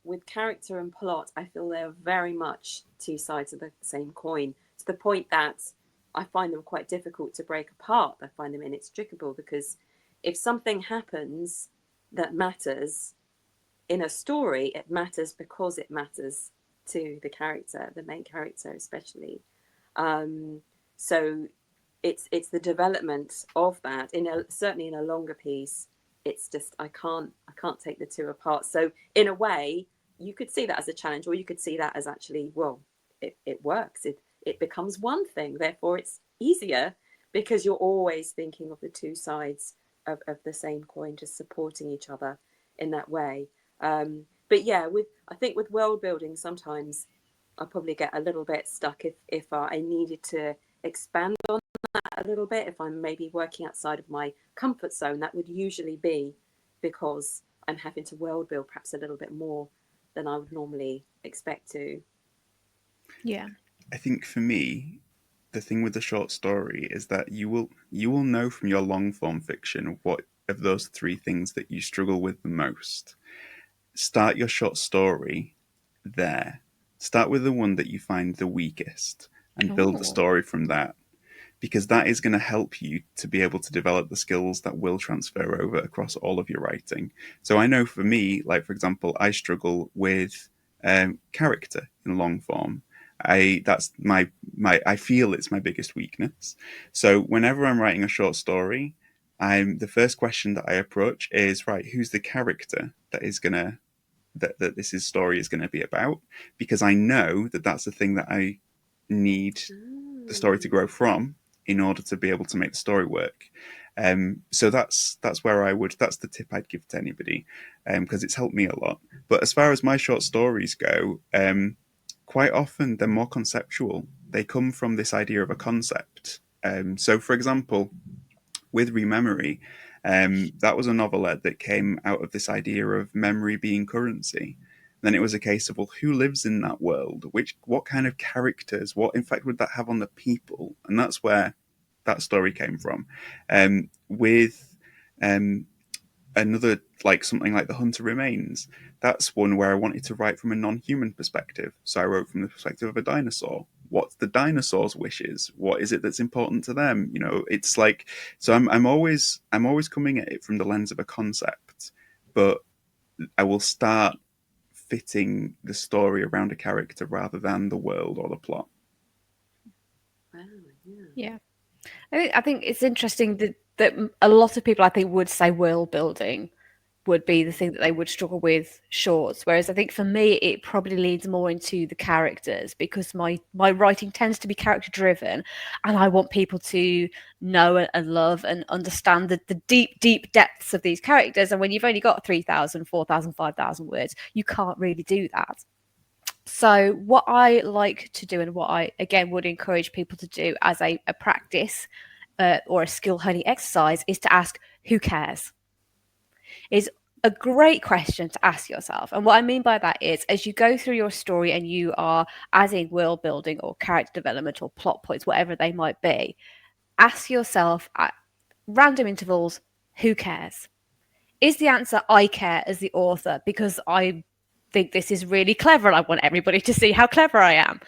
with character and plot, I feel they're very much two sides of the same coin, to the point that I find them quite difficult to break apart. I find them inextricable because if something happens that matters in a story, it matters because it matters to the character, the main character especially. Um, so it's the development of that certainly in a longer piece. It's just I can't take the two apart. So in a way, you could see that as a challenge, or you could see that as actually, well, it works. It becomes one thing. Therefore, it's easier because you're always thinking of the two sides of the same coin, just supporting each other in that way. But yeah, I think with world building, sometimes I probably get a little bit stuck if I needed to expand on that a little bit. If I'm maybe working outside of my comfort zone, that would usually be because I'm having to world build perhaps a little bit more than I would normally expect to. Yeah. I think for me, the thing with the short story is that you will know from your long form fiction what of those three things that you struggle with the most. Start your short story there. Start with the one that you find the weakest and build the Oh. story from that, because that is going to help you to be able to develop the skills that will transfer over across all of your writing. So I know for me, like for example, I struggle with character in long form. That's my I feel it's my biggest weakness. So whenever I'm writing a short story, the first question that I approach is, right, who's the character that is gonna that this story is going to be about, because I know that that's the thing that I need the story to Mm. grow from in order to be able to make the story work. So that's that's the tip I'd give to anybody, because it's helped me a lot. But as far as my short stories go, quite often they're more conceptual. They come from this idea of a concept. So, for example, with Rememory, that was a novelette that came out of this idea of memory being currency. Then it was a case of, well, who lives in that world? What kind of characters? What effect would that have on the people? And that's where that story came from. With another, like something like The Hunter Remains, that's one where I wanted to write from a non-human perspective. So I wrote from the perspective of a dinosaur. What's the dinosaur's wishes? What is it that's important to them? You know, it's like, so I'm always coming at it from the lens of a concept, but I will start fitting the story around a character rather than the world or the plot. Wow, Yeah. I think it's interesting that a lot of people, I think, would say world building would be the thing that they would struggle with shorts. Whereas I think for me, it probably leads more into the characters, because my writing tends to be character driven, and I want people to know and love and understand the deep depths of these characters. And when you've only got 3,000, 4,000, 5,000 words, you can't really do that. So what I like to do, and what I again would encourage people to do as a practice or a skill honing exercise, is to ask, who cares? Is a great question to ask yourself. And what I mean by that is, as you go through your story and you are adding world building or character development or plot points, whatever they might be, ask yourself at random intervals, who cares? Is the answer, I care as the author because I think this is really clever and I want everybody to see how clever I am?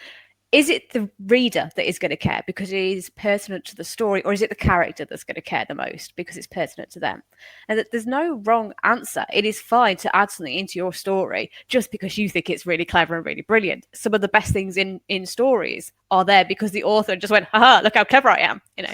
Is it the reader that is going to care because it is pertinent to the story, or is it the character that's going to care the most because it's pertinent to them? And that there's no wrong answer. It is fine to add something into your story just because you think it's really clever and really brilliant. Some of the best things in stories are there because the author just went, haha, look how clever I am, you know.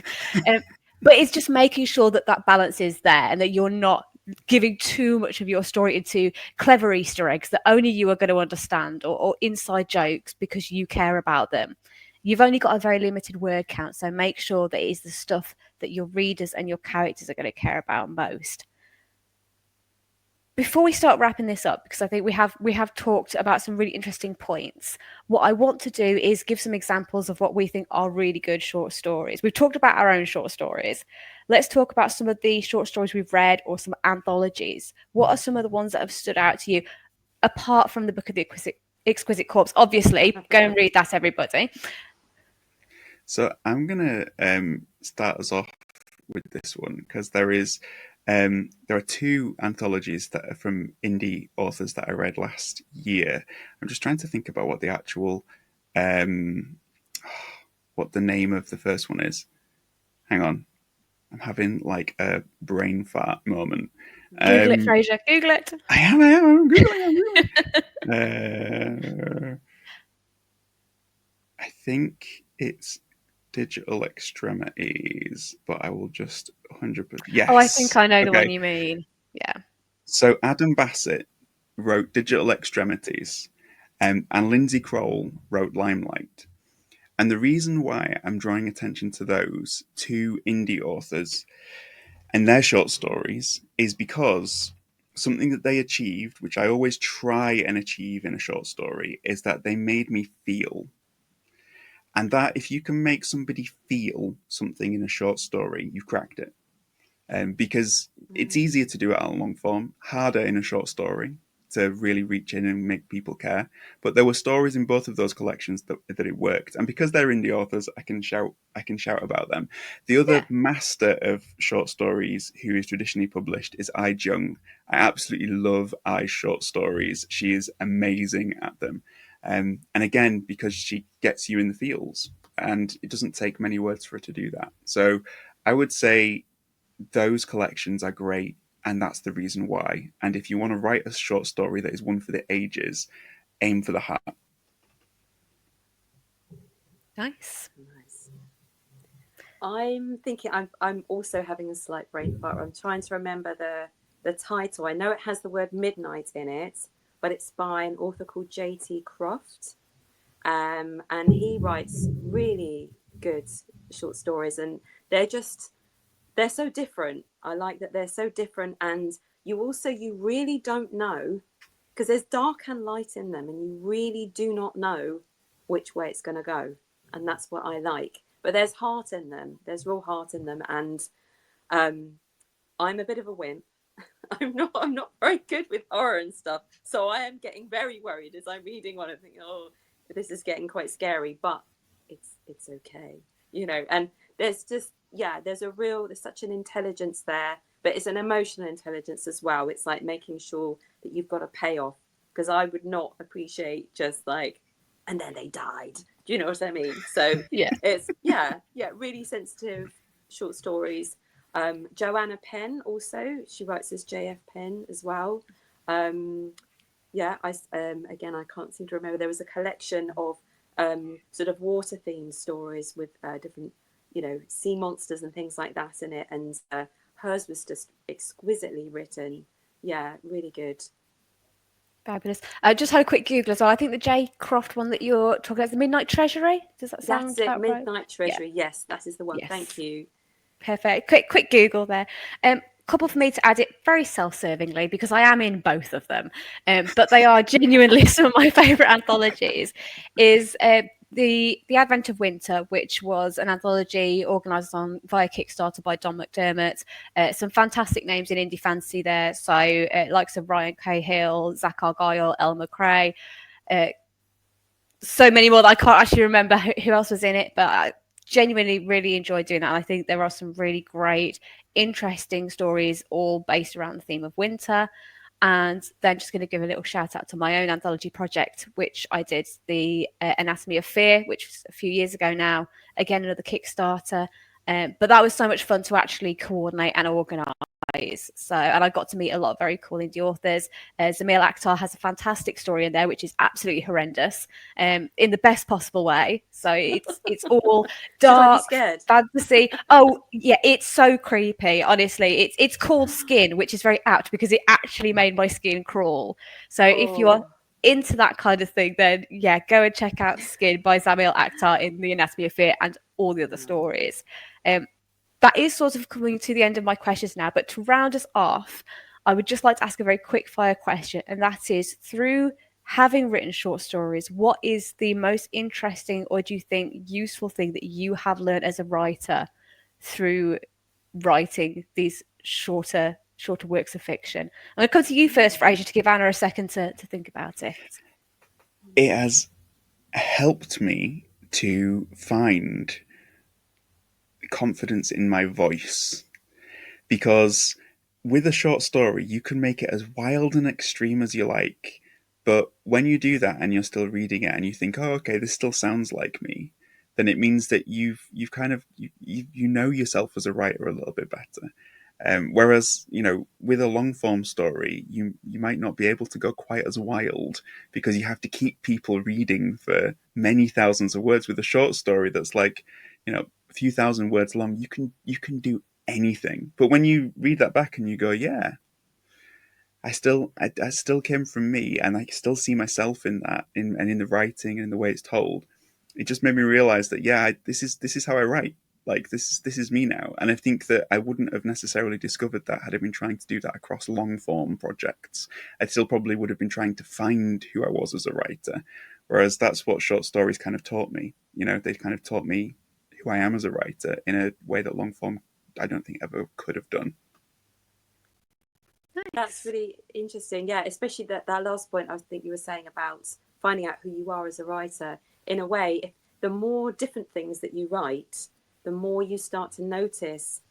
But it's just making sure that that balance is there and that you're not giving too much of your story into clever Easter eggs that only you are going to understand, or inside jokes because you care about them. You've only got a very limited word count, so make sure that it is the stuff that your readers and your characters are going to care about most. Before we start wrapping this up, because I think we have talked about some really interesting points, what I want to do is give some examples of what we think are really good short stories. We've talked about our own short stories. Let's talk about some of the short stories we've read or some anthologies. What are some of the ones that have stood out to you, apart from the Book of the Exquisite Corpse? Obviously, go and read that, everybody. So I'm gonna start us off with this one, because there are two anthologies that are from indie authors that I read last year. I'm just trying to think about what the actual what the name of the first one is. Hang on, I'm having like a brain fart moment. Google it, Frasier. Google it. I'm Googling. I think it's Digital Extremities, but I will just 100%. Yes. Oh, I think I know the one you mean. Yeah. So Adam Bassett wrote Digital Extremities, and Lindsay Kroll wrote Limelight. And the reason why I'm drawing attention to those two indie authors and their short stories is because something that they achieved, which I always try and achieve in a short story, is that they made me feel. And that if you can make somebody feel something in a short story, you've cracked it. Because it's easier to do it on long form, harder in a short story to really reach in and make people care. But there were stories in both of those collections that it worked, and because they're indie authors, I can shout about them. The other master of short stories who is traditionally published is Ai Jung. I absolutely love Ai's short stories. She is amazing at them, and again, because she gets you in the feels, and it doesn't take many words for her to do that. So I would say those collections are great, and that's the reason why. And if you want to write a short story that is one for the ages, aim for the heart. Nice. I'm thinking. I'm also having a slight brain fart. I'm trying to remember the title. I know it has the word midnight in it, but it's by an author called J.T. Croft, and he writes really good short stories, and they're they're so different. I like that they're so different, and you really don't know, because there's dark and light in them, and you really do not know which way it's going to go, and that's what I like. But there's heart in them. There's real heart in them, and I'm a bit of a wimp. I'm not very good with horror and stuff, so I am getting very worried as I'm reading one and thinking, oh, this is getting quite scary, but it's okay, you know. And there's just, yeah, there's such an intelligence there, but it's an emotional intelligence as well. It's like making sure that you've got a payoff, because I would not appreciate just like, and then they died. Do you know what I mean? So Yeah. it's really sensitive short stories. Joanna Penn also, she writes as JF Penn as well. Again, I can't seem to remember. There was a collection of sort of water themed stories with different, you know, sea monsters and things like that in it, and hers was just exquisitely written. Yeah, really good. Fabulous. I just had a quick Google as well. I think the J. Croft one that you're talking about is the Midnight Treasury. Does that sound That's it, about right? Midnight Treasury. Yeah. Yes, that is the one. Yes. Thank you. Perfect. Quick Google there. Couple for me to add it very self-servingly, because I am in both of them, but they are genuinely some of my favourite anthologies. Is the Advent of Winter, which was an anthology organised on via Kickstarter by Don McDermott. Some fantastic names in indie fantasy there, so likes of Ryan Cahill, Zach Argyle, Elle McRae. So many more that I can't actually remember who else was in it, but I genuinely really enjoyed doing that. And I think there are some really great, interesting stories, all based around the theme of winter. And then just going to give a little shout out to my own anthology project, which I did, the Anatomy of Fear, which was a few years ago now. Again, another Kickstarter. But that was so much fun to actually coordinate and organise. So, and I got to meet a lot of very cool indie authors. Zamil Akhtar has a fantastic story in there, which is absolutely horrendous, in the best possible way. So it's all dark fantasy. Oh yeah, it's so creepy. Honestly, it's called Skin, which is very apt because it actually made my skin crawl. So if you are into that kind of thing, then yeah, go and check out Skin by Zamil Akhtar in the Anatomy of Fear and all the other stories. That is sort of coming to the end of my questions now, but to round us off, I would just like to ask a very quick fire question, and that is, through having written short stories, what is the most interesting, or do you think useful thing that you have learned as a writer through writing these shorter works of fiction? I'm going to come to you first, Frasier, to give Anna a second to think about it. It has helped me to find confidence in my voice, because with a short story you can make it as wild and extreme as you like, but when you do that and you're still reading it and you think, oh, okay, this still sounds like me, then it means that you've kind of you know yourself as a writer a little bit better. Whereas, you know, with a long form story, you might not be able to go quite as wild because you have to keep people reading for many thousands of words. With a short story that's like, you know, a few thousand words long, you can do anything. But when you read that back and you go, yeah, I still came from me, and I still see myself in that, and in the writing and in the way it's told. It just made me realize that this is how I write. Like this is me now, and I think that I wouldn't have necessarily discovered that had I been trying to do that across long form projects. I still probably would have been trying to find who I was as a writer, whereas that's what short stories kind of taught me. You know, they kind of taught me who I am as a writer in a way that long form I don't think ever could have done. Nice. That's really interesting. Yeah, especially that last point I think you were saying about finding out who you are as a writer. In a way, the more different things that you write, the more you start to notice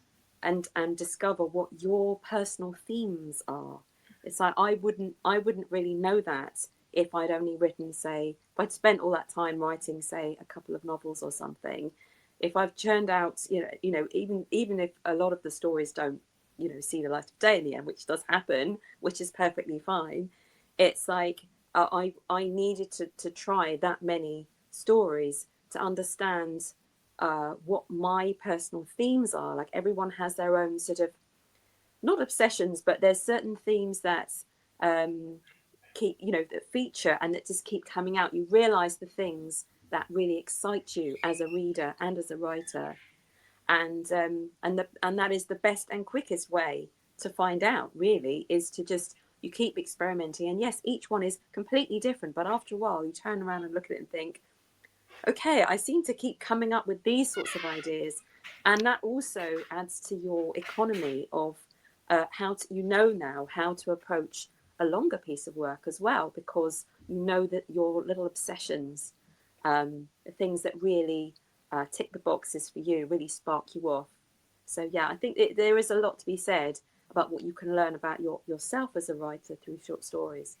and discover what your personal themes are. It's like I wouldn't really know that if I'd only written, say, if I'd spent all that time writing, say, a couple of novels or something. If I've churned out, even if a lot of the stories don't, see the light of day in the end, which does happen, which is perfectly fine. It's like I needed to try that many stories to understand what my personal themes are. Like everyone has their own sort of, not obsessions, but there's certain themes that that feature and that just keep coming out. You realize the things that really excite you as a reader and as a writer. and that is the best and quickest way to find out. Really, is to just you keep experimenting, and yes, each one is completely different. But after a while, you turn around and look at it and think, okay, I seem to keep coming up with these sorts of ideas, and that also adds to your economy of you know now how to approach a longer piece of work as well, because you know that your little obsessions, things that really tick the boxes for you, really spark you off. So yeah, I think there is a lot to be said about what you can learn about yourself as a writer through short stories.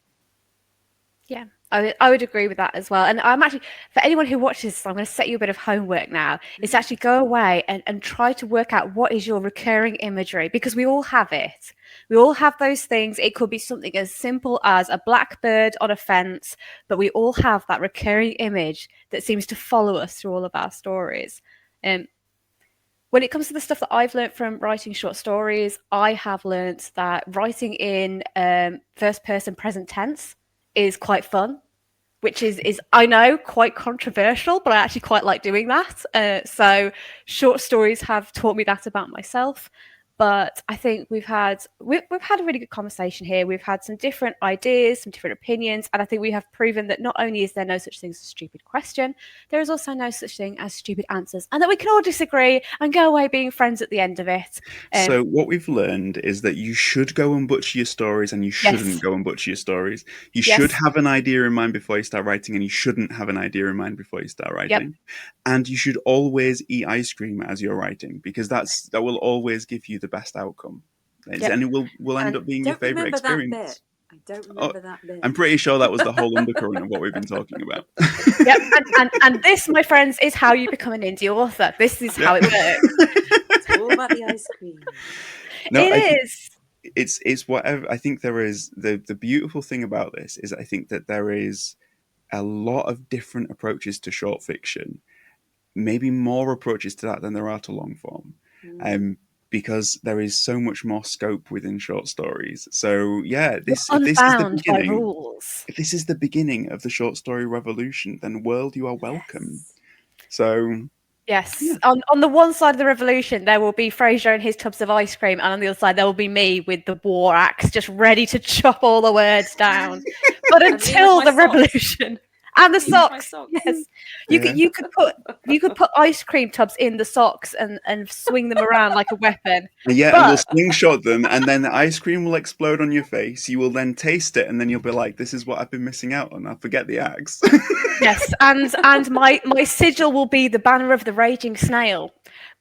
Yeah, I would agree with that as well. And I'm actually, for anyone who watches this, I'm going to set you a bit of homework now. Is actually go away and try to work out what is your recurring imagery, because we all have it. We all have those things. It could be something as simple as a blackbird on a fence, but we all have that recurring image that seems to follow us through all of our stories. When it comes to the stuff that I've learned from writing short stories, I have learned that writing in first person present tense is quite fun, which is I know quite controversial, but I actually quite like doing that. So short stories have taught me that about myself. But I think we've had a really good conversation here. We've had some different ideas, some different opinions, and I think we have proven that not only is there no such thing as a stupid question, there is also no such thing as stupid answers, and that we can all disagree and go away being friends at the end of it. So what we've learned is that you should go and butcher your stories, and you shouldn't Yes. go and butcher your stories. You Yes. should have an idea in mind before you start writing, and you shouldn't have an idea in mind before you start writing. And you should always eat ice cream as you're writing, because that will always give you the best outcome. And it will end up being your favorite experience. I don't remember that bit. I'm pretty sure that was the whole undercurrent of what we've been talking about. Yep, and this, my friends, is how you become an indie author. This is how it works. It's all about the ice cream. No, it is. It's whatever. I think there is the beautiful thing about this is I think that there is a lot of different approaches to short fiction, maybe more approaches to that than there are to long form. Because there is so much more scope within short stories. So yeah, if this is the beginning, rules. If this is the beginning of the short story revolution, then world, you are welcome. So yes, yeah. On the one side of the revolution, there will be Frasier and his tubs of ice cream, and on the other side, there will be me with the war axe, just ready to chop all the words down. But until the revolution. And the socks. Yes, you could put ice cream tubs in the socks and swing them around like a weapon. Yeah, and we'll slingshot them, and then the ice cream will explode on your face. You will then taste it, and then you'll be like, "This is what I've been missing out on. I'll forget the axe." Yes, and my sigil will be the banner of the raging snail.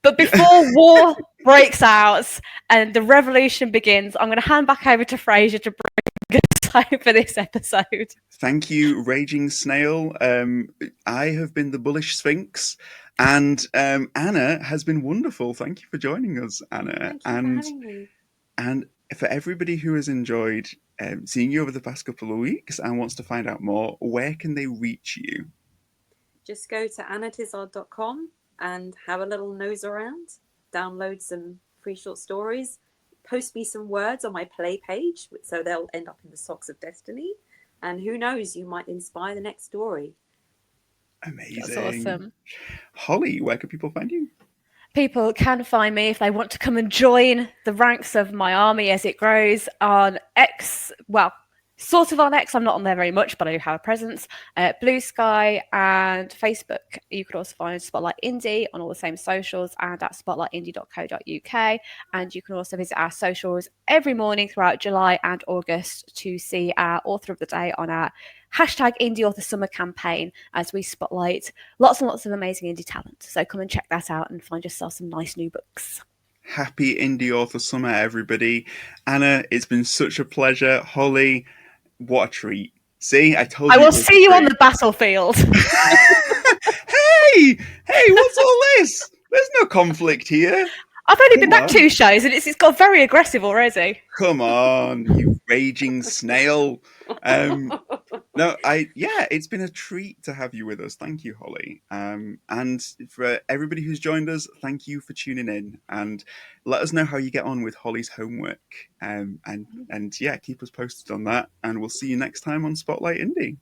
But before war breaks out and the revolution begins, I'm going to hand back over to Frasier to bring us home for this episode. Thank you, Raging Snail. I have been the Bullish Sphinx, and Anna has been wonderful. Thank you for joining us, Anna. Thank you for having me. And for everybody who has enjoyed seeing you over the past couple of weeks and wants to find out more, where can they reach you? Just go to annatizard.com and have a little nose around, download some free short stories, post me some words on my play page, so they'll end up in the Socks of Destiny, and who knows, you might inspire the next story. Amazing. That's awesome. Holly, where can people find you? People can find me if they want to come and join the ranks of my army as it grows on X. Well, sort of on X. I'm not on there very much, but I do have a presence. Blue Sky and Facebook. You could also find Spotlight Indie on all the same socials and at spotlightindie.co.uk. And you can also visit our socials every morning throughout July and August to see our author of the day on our #Indie Author Summer campaign as we spotlight lots and lots of amazing indie talent. So come and check that out and find yourself some nice new books. Happy Indie Author Summer, everybody. Anna, it's been such a pleasure. Holly, what a treat. See, I told you. I will see you on the battlefield. Hey, what's all this? There's no conflict here. I've only been back 2 shows and it's got very aggressive already. Come on, you raging snail. It's been a treat to have you with us. Thank you, Holly. And for everybody who's joined us, thank you for tuning in, and let us know how you get on with Holly's homework. And keep us posted on that, and we'll see you next time on Spotlight Indie.